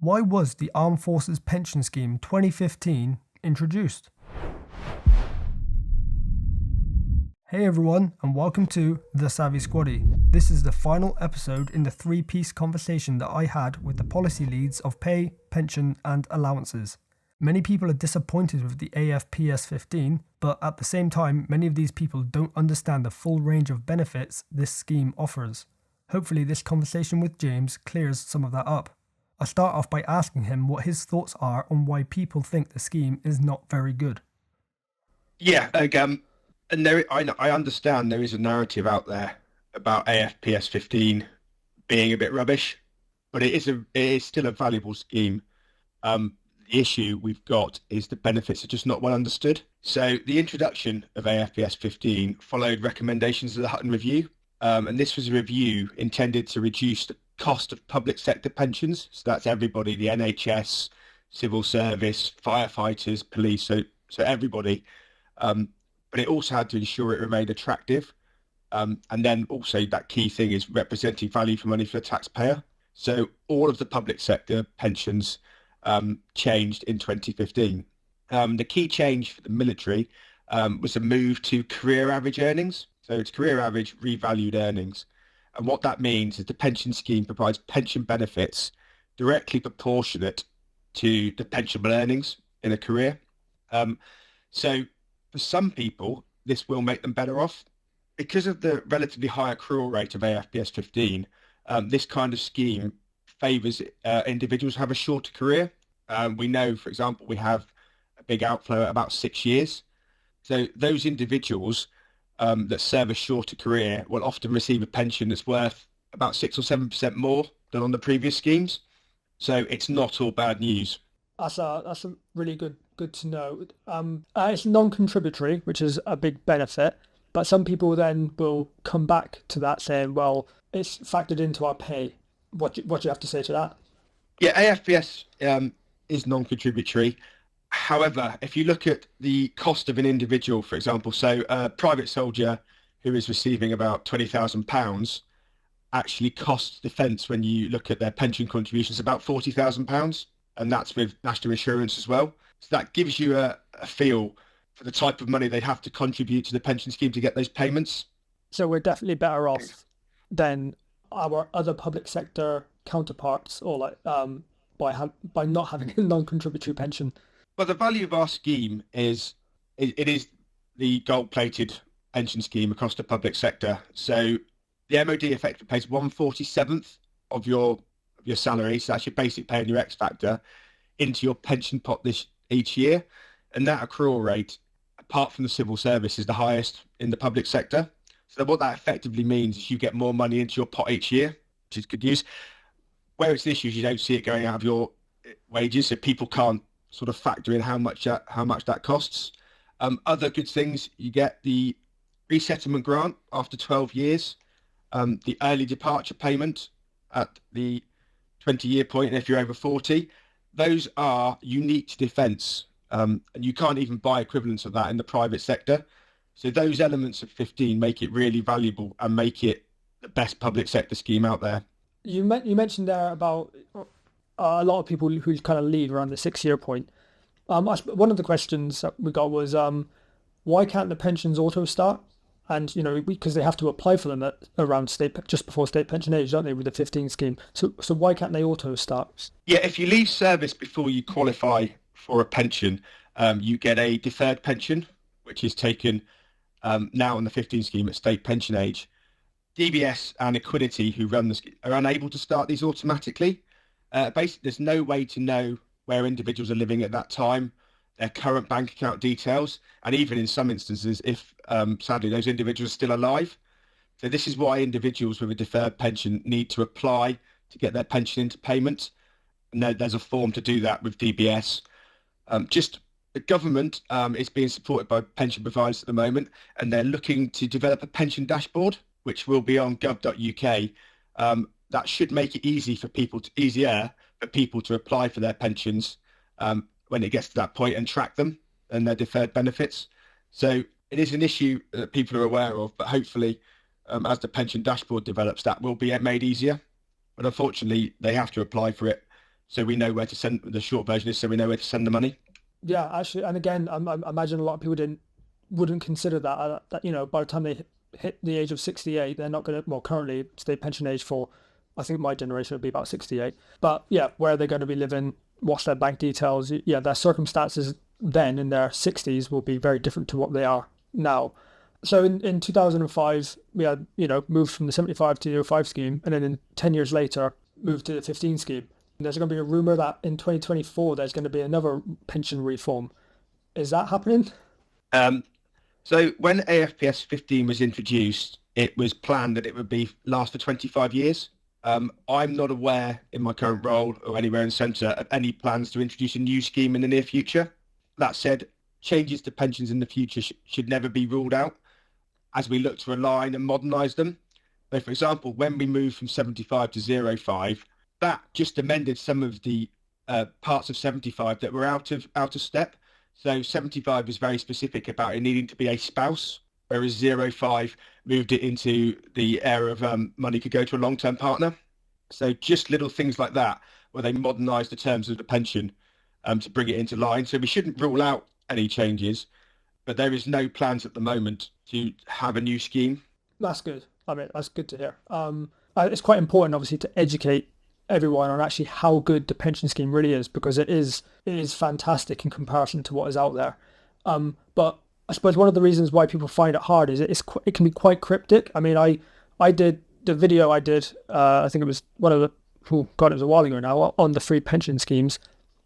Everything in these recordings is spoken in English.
Why was the Armed Forces Pension Scheme 2015 introduced? Hey everyone, and welcome to The Savvy Squaddy. This is the final episode in the three-piece conversation that I had with the policy leads of pay, pension and allowances. Many people are disappointed with the AFPS 15, but at the same time, many of these people don't understand the full range of benefits this scheme offers. Hopefully this conversation with James clears some of that up. I start off by asking him what his thoughts are on why people think the scheme is not very good. Yeah, and I understand there is a narrative out there about AFPS 15 being a bit rubbish, but it is still a valuable scheme. The issue we've got is the benefits are just not well understood. So the introduction of AFPS 15 followed recommendations of the Hutton Review, and this was a review intended to reduce the cost of public sector pensions. So that's everybody, the NHS, civil service, firefighters, police, so everybody. But it also had to ensure it remained attractive. And then also that key thing is representing value for money for the taxpayer. So all of the public sector pensions changed in 2015. The key change for the military was a move to career average earnings. So it's career average revalued earnings. And what that means is the pension scheme provides pension benefits directly proportionate to the pensionable earnings in a career. So for some people, this will make them better off. Because of the relatively high accrual rate of AFPS 15, this kind of scheme favours individuals who have a shorter career. We know, for example, we have a big outflow at about 6 years. So those individuals that serve a shorter career will often receive a pension that's worth about 6 or 7% more than on the previous schemes. So it's not all bad news. That's a really good to know. It's non-contributory, which is a big benefit, but some people then will come back to that saying, well, it's factored into our pay. What do you have to say to that? Yeah, AFPS is non-contributory. However, if you look at the cost of an individual, for example, so a private soldier who is receiving about £20,000 actually costs defence, when you look at their pension contributions, about £40,000, and that's with national insurance as well. So that gives you a feel for the type of money they have to contribute to the pension scheme to get those payments. So we're definitely better off than our other public sector counterparts, or by not having a non-contributory pension. Well, the value of our scheme is it is the gold-plated pension scheme across the public sector. So the MOD effectively pays 1/47th of your salary, so that's your basic pay and your X factor, into your pension pot each year. And that accrual rate, apart from the civil service, is the highest in the public sector. So what that effectively means is you get more money into your pot each year, which is good news. Where it's an issue is you don't see it going out of your wages, so people can't sort of factor in how much that costs. Other good things, you get the resettlement grant after 12 years, the early departure payment at the 20-year point, and if you're over 40, those are unique to defence, and you can't even buy equivalents of that in the private sector. So those elements of 15 make it really valuable and make it the best public sector scheme out there. You mentioned there about a lot of people who kind of leave around the 6-year point. One of the questions that we got was, why can't the pensions auto start? And, because they have to apply for them at around just before state pension age, don't they, with the 15 scheme? So why can't they auto start? Yeah, if you leave service before you qualify for a pension, you get a deferred pension, which is taken now on the 15 scheme at state pension age. DBS and Equinity, who run the scheme, are unable to start these automatically. Basically, there's no way to know where individuals are living at that time, their current bank account details, and even in some instances, if sadly those individuals are still alive. So this is why individuals with a deferred pension need to apply to get their pension into payment. And there's a form to do that with DBS. The government is being supported by pension providers at the moment, and they're looking to develop a pension dashboard, which will be on gov.uk. That should make it easier for people to apply for their pensions when it gets to that point and track them and their deferred benefits. So it is an issue that people are aware of, but hopefully as the pension dashboard develops, that will be made easier. But unfortunately, they have to apply for it so we know where to send. The short version is so we know where to send the money. Yeah, actually, and again, I imagine a lot of people wouldn't consider that, by the time they hit the age of 68, they're not going to, well, currently it's the pension age for, I think my generation would be about 68. But yeah, where they're going to be living, what's their bank details, yeah, their circumstances then in their 60s will be very different to what they are now. So in 2005, we had, moved from the 75 to the 05 scheme, and then 10 years later, moved to the 15 scheme. And there's going to be a rumour that in 2024, there's going to be another pension reform. Is that happening? So when AFPS 15 was introduced, it was planned that it would last for 25 years. I'm not aware in my current role or anywhere in centre of any plans to introduce a new scheme in the near future. That said, changes to pensions in the future should never be ruled out as we look to align and modernise them. So, for example, when we moved from 75 to 05, that just amended some of the parts of 75 that were out of step. So 75 was very specific about it needing to be a spouse, whereas 05 moved it into the area of money could go to a long-term partner. So just little things like that, where they modernised the terms of the pension to bring it into line. So we shouldn't rule out any changes, but there is no plans at the moment to have a new scheme. That's good. I mean, that's good to hear. It's quite important, obviously, to educate everyone on actually how good the pension scheme really is, because it is fantastic in comparison to what is out there. But I suppose one of the reasons why people find it hard is it can be quite cryptic. I mean, I did the video I did, I think it was it was a while ago now, on the free pension schemes.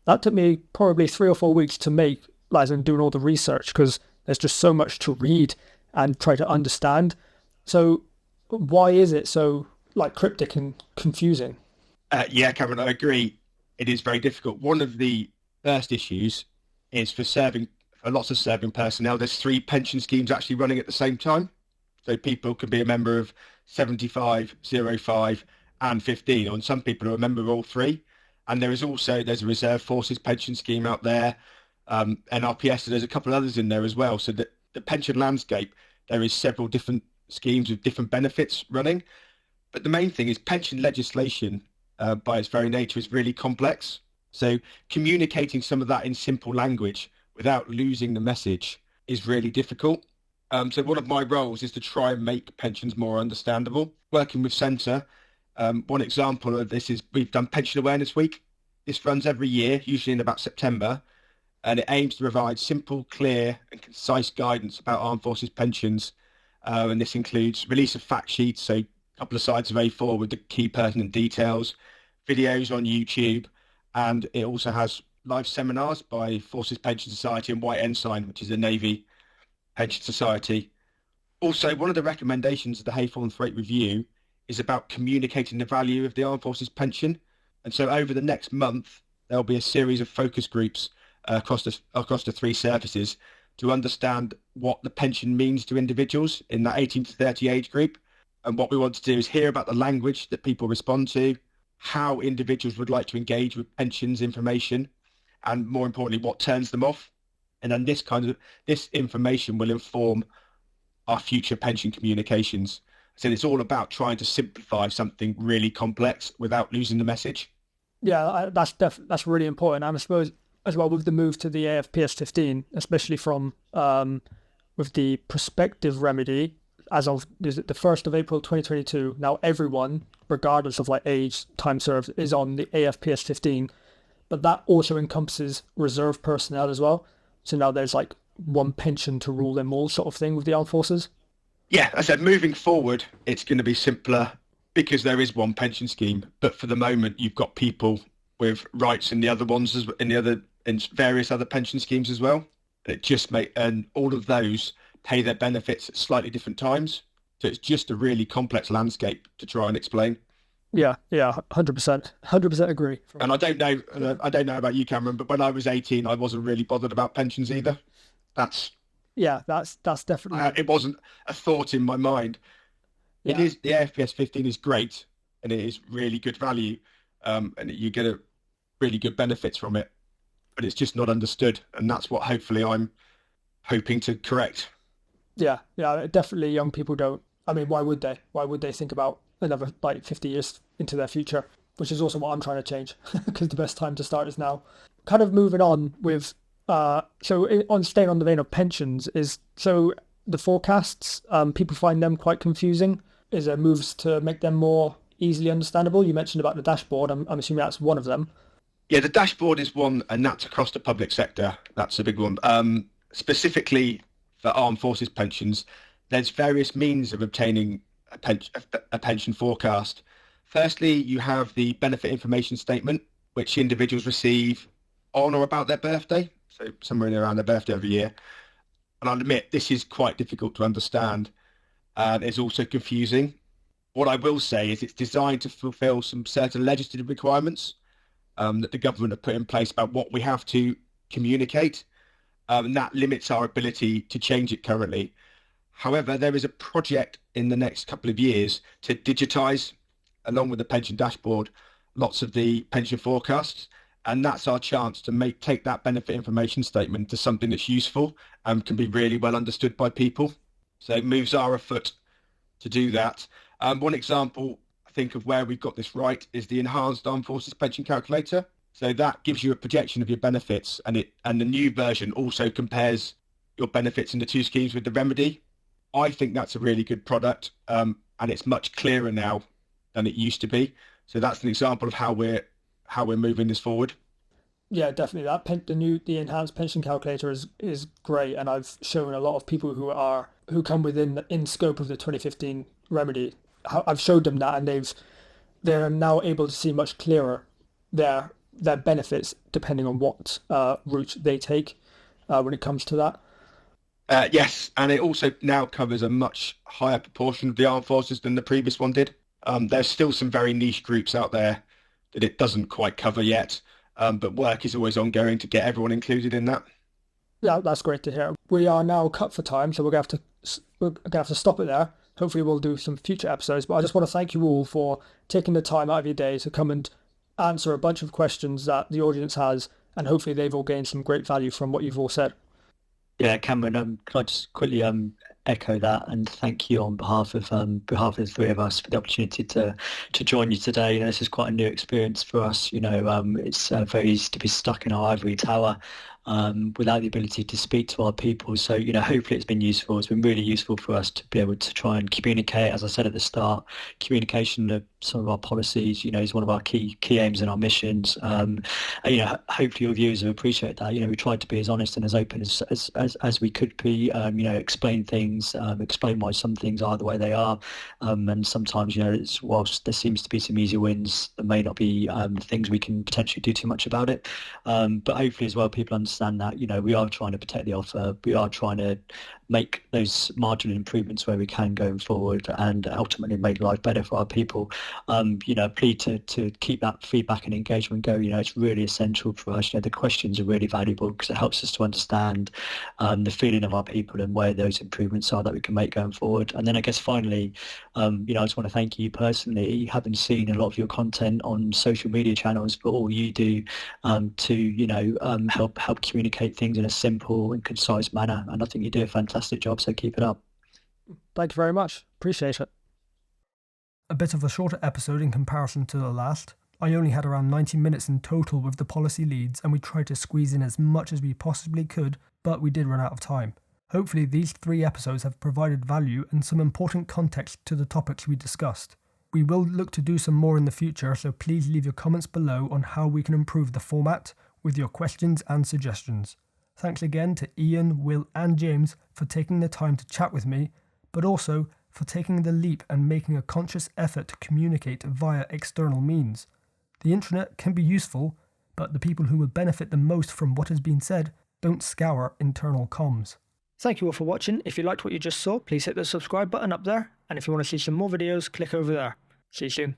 That took me probably 3 or 4 weeks to make, as in doing all the research, because there's just so much to read and try to understand. So why is it so cryptic and confusing? Yeah, Cameron, I agree. It is very difficult. One of the first issues is for lots of serving personnel. There's 3 pension schemes actually running at the same time. So people can be a member of 75, 05 and 15, and some people are a member of all 3. And there's a reserve forces pension scheme out there, NRPS, so there's a couple of others in there as well. So the pension landscape, there is several different schemes with different benefits running. But the main thing is pension legislation, by its very nature, is really complex. So communicating some of that in simple language without losing the message is really difficult. So one of my roles is to try and make pensions more understandable. Working with Centre, one example of this is we've done Pension Awareness Week. This runs every year, usually in about September, and it aims to provide simple, clear and concise guidance about armed forces pensions. And this includes release of fact sheets, so a couple of sides of A4 with the key pertinent details, videos on YouTube, and it also has live seminars by Forces Pension Society and White Ensign, which is the Navy Pension Society. Also, one of the recommendations of the Haythorne Threat Review is about communicating the value of the Armed Forces pension. And so over the next month, there'll be a series of focus groups across the 3 services to understand what the pension means to individuals in that 18 to 30 age group. And what we want to do is hear about the language that people respond to, how individuals would like to engage with pensions information, and more importantly, what turns them off. And then this information will inform our future pension communications. So it's all about trying to simplify something really complex without losing the message. Yeah, that's really important. And I suppose as well with the move to the AFPS 15, especially from with the prospective remedy as of the 1st of April 2022, now everyone, regardless of age, time served, is on the AFPS 15. But that also encompasses reserve personnel as well. So now there's one pension to rule them all sort of thing with the armed forces. Yeah, as I said, moving forward, it's going to be simpler because there is one pension scheme. But for the moment, you've got people with rights in the other ones, in various other pension schemes as well. And all of those pay their benefits at slightly different times. So it's just a really complex landscape to try and explain. Yeah, 100% agree. And I don't know about you, Cameron, but when I was 18, I wasn't really bothered about pensions either. That's definitely. It wasn't a thought in my mind. Yeah. It is, the AFPS 15 is great, and it is really good value, and you get a really good benefits from it, but it's just not understood, and that's what hopefully I'm hoping to correct. Yeah, definitely. Young people don't. I mean, why would they? Why would they think about another 50 years into their future? which is also what I'm trying to change because the best time to start is now. Kind of moving on with, on staying on the vein of pensions is, so the forecasts, people find them quite confusing. Is there moves to make them more easily understandable? You mentioned about the dashboard. I'm assuming that's one of them. Yeah, the dashboard is one, and that's across the public sector. That's a big one. Specifically for armed forces pensions, there's various means of obtaining a pension forecast. Firstly, you have the benefit information statement, which individuals receive on or about their birthday, so somewhere in around their birthday every year. And I'll admit, this is quite difficult to understand, and it's also confusing. What I will say is it's designed to fulfill some certain legislative requirements that the government have put in place about what we have to communicate, and that limits our ability to change it currently. However, there is a project in the next couple of years to digitise, along with the pension dashboard, lots of the pension forecasts, and that's our chance to take that benefit information statement to something that's useful and can be really well understood by people. So moves are afoot to do that. One example, I think, of where we've got this right is the enhanced armed forces pension calculator. So that gives you a projection of your benefits, and the new version also compares your benefits in the two schemes with the remedy. I think that's a really good product, and it's much clearer now than it used to be. So that's an example of how we're moving this forward. Yeah, definitely. The enhanced pension calculator is great, and I've shown a lot of people who come in scope of the 2015 remedy. I've showed them that, and they're now able to see much clearer their benefits depending on what route they take when it comes to that. Yes, and it also now covers a much higher proportion of the armed forces than the previous one did. There's still some very niche groups out there that it doesn't quite cover yet, but work is always ongoing to get everyone included in that. Yeah, that's great to hear. We are now cut for time, so we're gonna have to stop it there. Hopefully we'll do some future episodes, but I just want to thank you all for taking the time out of your day to come and answer a bunch of questions that the audience has, and hopefully they've all gained some great value from what you've all said. Yeah, Cameron, can I just quickly echo that and thank you on behalf of the three of us for the opportunity to join you today. This is quite a new experience for us. It's very easy to be stuck in our ivory tower without the ability to speak to our people. So, hopefully it's been useful. It's been really useful for us to be able to try and communicate. As I said at the start, communication of some of our policies, is one of our key aims in our missions. Hopefully your viewers will appreciate that. We tried to be as honest and as open as we could be, explain things, explain why some things are the way they are. And sometimes, whilst there seems to be some easy wins, there may not be things we can potentially do too much about it. But hopefully as well, people understand that, we are trying to protect the offer. We are trying to make those marginal improvements where we can going forward and ultimately make life better for our people. Plead to keep that feedback and engagement going. It's really essential for us. The questions are really valuable because it helps us to understand the feeling of our people and where those improvements are that we can make going forward. And then I guess finally, I just want to thank you personally, having seen a lot of your content on social media channels, but all you do to help communicate things in a simple and concise manner. And I think you do a fantastic job, so keep it up. Thank you very much. Appreciate it. A bit of a shorter episode in comparison to the last. I only had around 90 minutes in total with the policy leads, and we tried to squeeze in as much as we possibly could, but we did run out of time. Hopefully these 3 episodes have provided value and some important context to the topics we discussed. We will look to do some more in the future, so please leave your comments below on how we can improve the format with your questions and suggestions. Thanks again to Ian, Will and James for taking the time to chat with me, but also for taking the leap and making a conscious effort to communicate via external means. The internet can be useful, but the people who will benefit the most from what has been said don't scour internal comms. Thank you all for watching. If you liked what you just saw, please hit the subscribe button up there, and if you want to see some more videos, click over there. See you soon.